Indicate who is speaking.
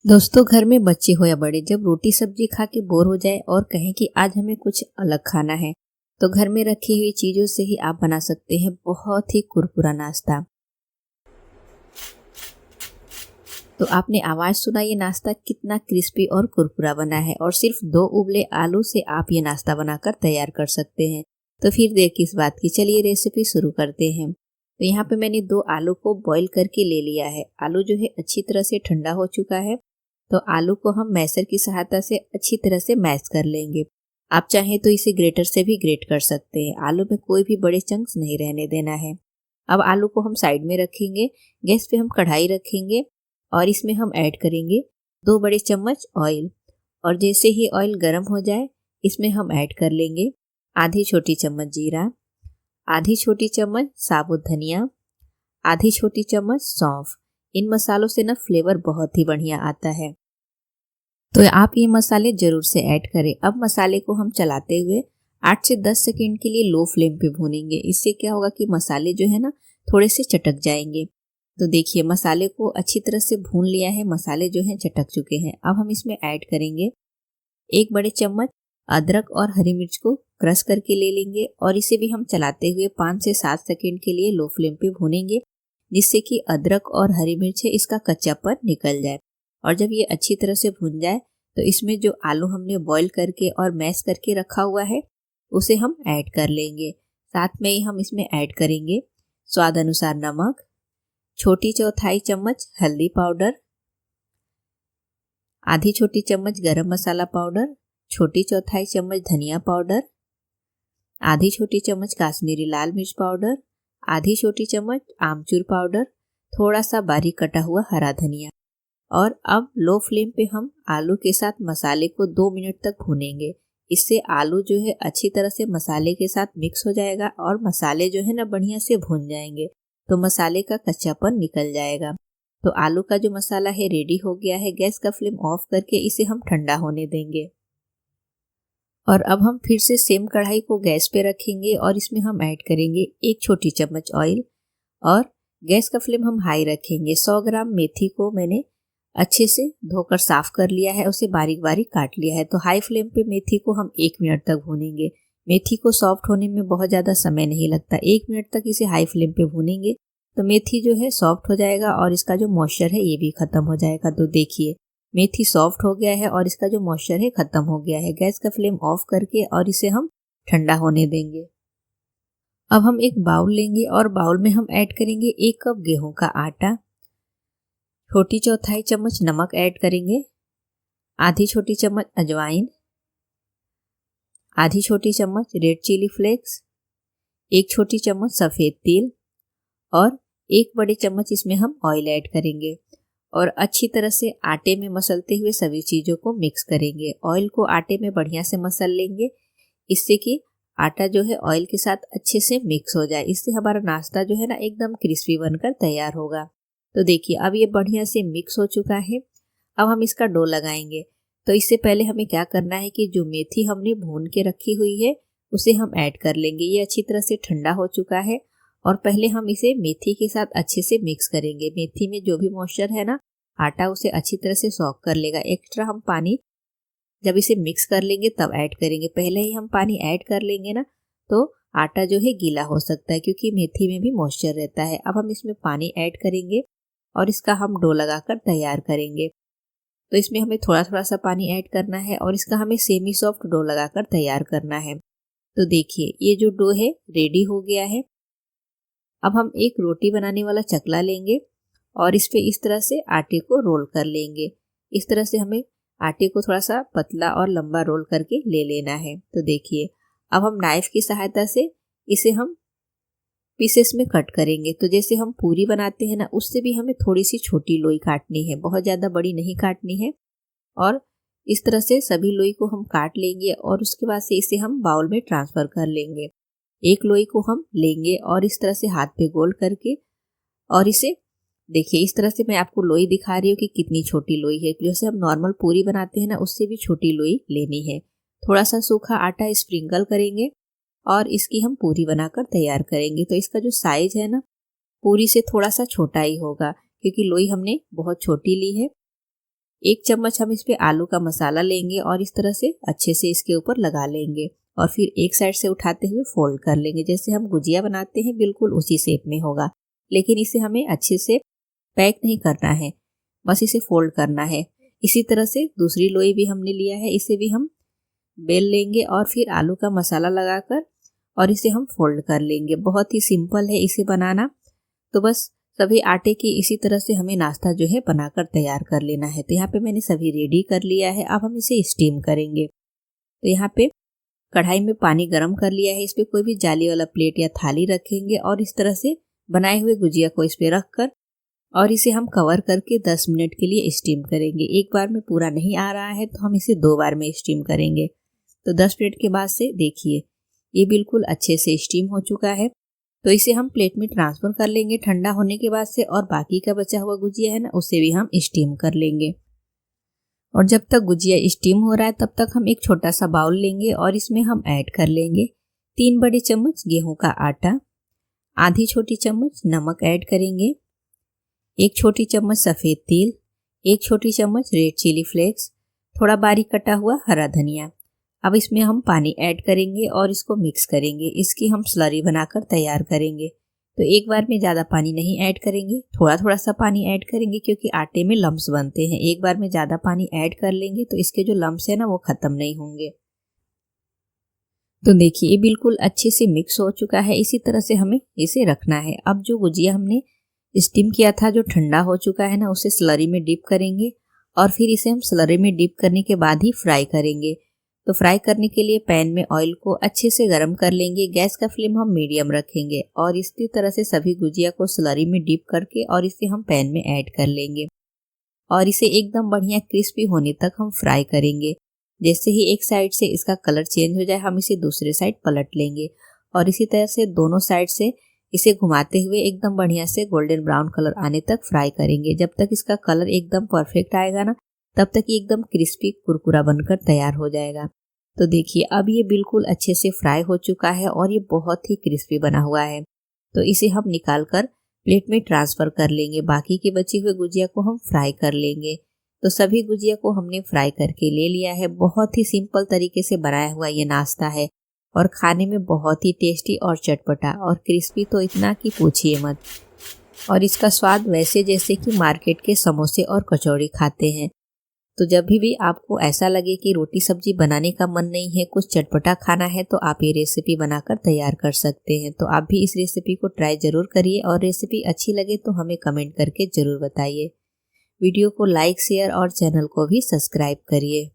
Speaker 1: दोस्तों, घर में बच्चे हो या बड़े जब रोटी सब्जी खा के बोर हो जाए और कहें कि आज हमें कुछ अलग खाना है, तो घर में रखी हुई चीजों से ही आप बना सकते हैं बहुत ही कुरकुरा नाश्ता। तो आपने आवाज सुना, ये नाश्ता कितना क्रिस्पी और कुरकुरा बना है और सिर्फ 2 उबले आलू से आप ये नाश्ता बनाकर तैयार कर सकते हैं। तो फिर देर किस बात की, चलिए रेसिपी शुरू करते हैं। तो यहाँ पे मैंने 2 आलू को बॉईल करके ले लिया है। आलू जो है अच्छी तरह से ठंडा हो चुका है, तो आलू को हम मैशर की सहायता से अच्छी तरह से मैश कर लेंगे। आप चाहें तो इसे ग्रेटर से भी ग्रेट कर सकते हैं। आलू में कोई भी बड़े चंक्स नहीं रहने देना है। अब आलू को हम साइड में रखेंगे। गैस पे हम कढ़ाई रखेंगे और इसमें हम ऐड करेंगे 2 बड़े चम्मच ऑयल। और जैसे ही ऑयल गर्म हो जाए, इसमें हम ऐड कर लेंगे आधी छोटी चम्मच जीरा, आधी छोटी चम्मच साबुत धनिया, आधी छोटी चम्मच सौंफ। इन मसालों से ना फ्लेवर बहुत ही बढ़िया आता है, तो आप ये मसाले जरूर से ऐड करें। अब मसाले को हम चलाते हुए 8 से 10 सेकंड के लिए लो फ्लेम पे भूनेंगे। इससे क्या होगा कि मसाले जो है ना थोड़े से चटक जाएंगे। तो देखिए, मसाले को अच्छी तरह से भून लिया है, मसाले जो हैं चटक चुके हैं। अब हम इसमें ऐड करेंगे 1 बड़े चम्मच अदरक और हरी मिर्च को क्रश करके ले लेंगे और इसे भी हम चलाते हुए 5 से 7 सेकंड के लिए लो फ्लेम पे भूनेंगे, जिससे कि अदरक और हरी मिर्च है इसका कच्चापन निकल जाए। और जब ये अच्छी तरह से भून जाए, तो इसमें जो आलू हमने बॉईल करके और मैश करके रखा हुआ है उसे हम ऐड कर लेंगे। साथ में ही हम इसमें ऐड करेंगे स्वाद अनुसार नमक, छोटी चौथाई चम्मच हल्दी पाउडर, आधी छोटी चम्मच गरम मसाला पाउडर, छोटी चौथाई चम्मच धनिया पाउडर, आधी छोटी चम्मच काश्मीरी लाल मिर्च पाउडर, आधी छोटी चम्मच आमचूर पाउडर, थोड़ा सा बारीक कटा हुआ हरा धनिया। और अब लो फ्लेम पे हम आलू के साथ मसाले को 2 मिनट तक भूनेंगे। इससे आलू जो है अच्छी तरह से मसाले के साथ मिक्स हो जाएगा और मसाले जो है ना बढ़िया से भून जाएंगे, तो मसाले का कच्चापन निकल जाएगा। तो आलू का जो मसाला है रेडी हो गया है। गैस का फ्लेम ऑफ करके इसे हम ठंडा होने देंगे। और अब हम फिर से सेम कढ़ाई को गैस पे रखेंगे और इसमें हम ऐड करेंगे 1 छोटी चम्मच ऑयल और गैस का फ्लेम हम हाई रखेंगे। 100 ग्राम मेथी को मैंने अच्छे से धोकर साफ कर लिया है, उसे बारीक बारीक काट लिया है। तो हाई फ्लेम पे मेथी को हम 1 मिनट तक भूनेंगे। मेथी को सॉफ्ट होने में बहुत ज़्यादा समय नहीं लगता। 1 मिनट तक इसे हाई फ्लेम पे भूनेंगे तो मेथी जो है सॉफ्ट हो जाएगा और इसका जो मॉइस्चर है ये भी खत्म हो जाएगा। तो देखिए, मेथी सॉफ्ट हो गया है और इसका जो मॉइस्चर है खत्म हो गया है। गैस का फ्लेम ऑफ करके और इसे हम ठंडा होने देंगे। अब हम एक बाउल लेंगे और बाउल में हम ऐड करेंगे 1 कप गेहूं का आटा, छोटी चौथाई चम्मच नमक ऐड करेंगे, आधी छोटी चम्मच अजवाइन, आधी छोटी चम्मच रेड चिली फ्लेक्स, 1 छोटी चम्मच सफ़ेद तिल और 1 बड़े चम्मच इसमें हम ऑयल ऐड करेंगे। और अच्छी तरह से आटे में मसलते हुए सभी चीज़ों को मिक्स करेंगे। ऑयल को आटे में बढ़िया से मसल लेंगे, इससे कि आटा जो है ऑयल के साथ अच्छे से मिक्स हो जाए। इससे हमारा नाश्ता जो है ना एकदम क्रिस्पी बनकर तैयार होगा। तो देखिए, अब ये बढ़िया से मिक्स हो चुका है। अब हम इसका डो लगाएंगे। तो इससे पहले हमें क्या करना है कि जो मेथी हमने भून के रखी हुई है उसे हम ऐड कर लेंगे। ये अच्छी तरह से ठंडा हो चुका है और पहले हम इसे मेथी के साथ अच्छे से मिक्स करेंगे। मेथी में जो भी मॉइस्चर है ना, आटा उसे अच्छी तरह से सॉक कर लेगा। एक्स्ट्रा हम पानी जब इसे मिक्स कर लेंगे तब ऐड करेंगे। पहले ही हम पानी ऐड कर लेंगे ना तो आटा जो है गीला हो सकता है, क्योंकि मेथी में भी मॉइस्चर रहता है। अब हम इसमें पानी ऐड करेंगे और इसका हम डो लगाकर तैयार करेंगे। तो इसमें हमें थोड़ा थोड़ा सा पानी ऐड करना है और इसका हमें सेमी सॉफ्ट डो लगाकर तैयार करना है। तो देखिए, ये जो डो है रेडी हो गया है। अब हम एक रोटी बनाने वाला चकला लेंगे और इस पे इस तरह से आटे को रोल कर लेंगे। इस तरह से हमें आटे को थोड़ा सा पतला और लंबा रोल करके ले लेना है। तो देखिए, अब हम नाइफ की सहायता से इसे हम पीसेस में कट करेंगे। तो जैसे हम पूरी बनाते हैं ना, उससे भी हमें थोड़ी सी छोटी लोई काटनी है, बहुत ज़्यादा बड़ी नहीं काटनी है। और इस तरह से सभी लोई को हम काट लेंगे और उसके बाद से इसे हम बाउल में ट्रांसफ़र कर लेंगे। एक लोई को हम लेंगे और इस तरह से हाथ पे गोल करके और इसे देखिए, इस तरह से मैं आपको लोई दिखा रही हूँ कि कितनी छोटी लोई है। जैसे हम नॉर्मल पूरी बनाते हैं ना, उससे भी छोटी लोई लेनी है। थोड़ा सा सूखा आटा स्प्रिंकल करेंगे और इसकी हम पूरी बनाकर तैयार करेंगे। तो इसका जो साइज है ना, पूरी से थोड़ा सा छोटा ही होगा, क्योंकि लोई हमने बहुत छोटी ली है। 1 चम्मच हम इस पे आलू का मसाला लेंगे और इस तरह से अच्छे से इसके ऊपर लगा लेंगे और फिर एक साइड से उठाते हुए फोल्ड कर लेंगे। जैसे हम गुजिया बनाते हैं बिल्कुल उसी शेप में होगा, लेकिन इसे हमें अच्छे से पैक नहीं करना है, बस इसे फोल्ड करना है। इसी तरह से दूसरी लोई भी हमने लिया है, इसे भी हम बेल लेंगे और फिर आलू का मसाला लगाकर और इसे हम फोल्ड कर लेंगे। बहुत ही सिंपल है इसे बनाना। तो बस सभी आटे की इसी तरह से हमें नाश्ता जो है बनाकर तैयार कर लेना है। तो यहाँ पे मैंने सभी रेडी कर लिया है। अब हम इसे स्टीम करेंगे। तो यहाँ पे कढ़ाई में पानी गर्म कर लिया है। इस पे कोई भी जाली वाला प्लेट या थाली रखेंगे और इस तरह से बनाए हुए गुजिया को इस पे रख कर और इसे हम कवर करके 10 मिनट के लिए स्टीम करेंगे। एक बार में पूरा नहीं आ रहा है तो हम इसे 2 बार में स्टीम करेंगे। तो 10 मिनट के बाद से देखिए ये बिल्कुल अच्छे से स्टीम हो चुका है। तो इसे हम प्लेट में ट्रांसफर कर लेंगे ठंडा होने के बाद से, और बाकी का बचा हुआ गुजिया है ना उसे भी हम स्टीम कर लेंगे। और जब तक गुजिया स्टीम हो रहा है तब तक हम एक छोटा सा बाउल लेंगे और इसमें हम ऐड कर लेंगे 3 बड़े चम्मच गेहूं का आटा, आधी छोटी चम्मच नमक ऐड करेंगे, 1 छोटी चम्मच सफ़ेद तिल, 1 छोटी चम्मच रेड चिली फ्लेक्स, थोड़ा बारीक कटा हुआ हरा धनिया। अब इसमें हम पानी ऐड करेंगे और इसको मिक्स करेंगे। इसकी हम स्लरी बनाकर तैयार करेंगे। तो एक बार में ज़्यादा पानी नहीं ऐड करेंगे, थोड़ा थोड़ा सा पानी ऐड करेंगे क्योंकि आटे में लम्स बनते हैं। एक बार में ज़्यादा पानी ऐड कर लेंगे तो इसके जो लम्स है ना वो ख़त्म नहीं होंगे। तो देखिए ये बिल्कुल अच्छे से मिक्स हो चुका है। इसी तरह से हमें इसे रखना है। अब जो गुजिया हमने स्टीम किया था जो ठंडा हो चुका है ना उसे स्लरी में डिप करेंगे और फिर इसे हम स्लरी में डिप करने के बाद ही फ्राई करेंगे। तो फ्राई करने के लिए पैन में ऑयल को अच्छे से गर्म कर लेंगे। गैस का फ्लेम हम मीडियम रखेंगे और इसी तरह से सभी गुजिया को स्लरी में डिप करके और इसे हम पैन में ऐड कर लेंगे और इसे एकदम बढ़िया क्रिस्पी होने तक हम फ्राई करेंगे। जैसे ही एक साइड से इसका कलर चेंज हो जाए हम इसे दूसरे साइड पलट लेंगे और इसी तरह से दोनों साइड से इसे घुमाते हुए एकदम बढ़िया से गोल्डन ब्राउन कलर आने तक फ्राई करेंगे। जब तक इसका कलर एकदम परफेक्ट आएगा ना तब तक ये एकदम क्रिस्पी कुरकुरा बनकर तैयार हो जाएगा। तो देखिए अब ये बिल्कुल अच्छे से फ्राई हो चुका है और ये बहुत ही क्रिस्पी बना हुआ है। तो इसे हम निकाल कर प्लेट में ट्रांसफ़र कर लेंगे। बाकी के बचे हुए गुजिया को हम फ्राई कर लेंगे। तो सभी गुजिया को हमने फ्राई करके ले लिया है। बहुत ही सिंपल तरीके से बनाया हुआ ये नाश्ता है और खाने में बहुत ही टेस्टी और चटपटा और क्रिस्पी तो इतना कि पूछिए मत। और इसका स्वाद वैसे जैसे कि मार्केट के समोसे और कचौड़ी खाते हैं। तो जब भी आपको ऐसा लगे कि रोटी सब्जी बनाने का मन नहीं है, कुछ चटपटा खाना है, तो आप ये रेसिपी बनाकर तैयार कर सकते हैं। तो आप भी इस रेसिपी को ट्राई ज़रूर करिए और रेसिपी अच्छी लगे तो हमें कमेंट करके ज़रूर बताइए। वीडियो को लाइक शेयर और चैनल को भी सब्सक्राइब करिए।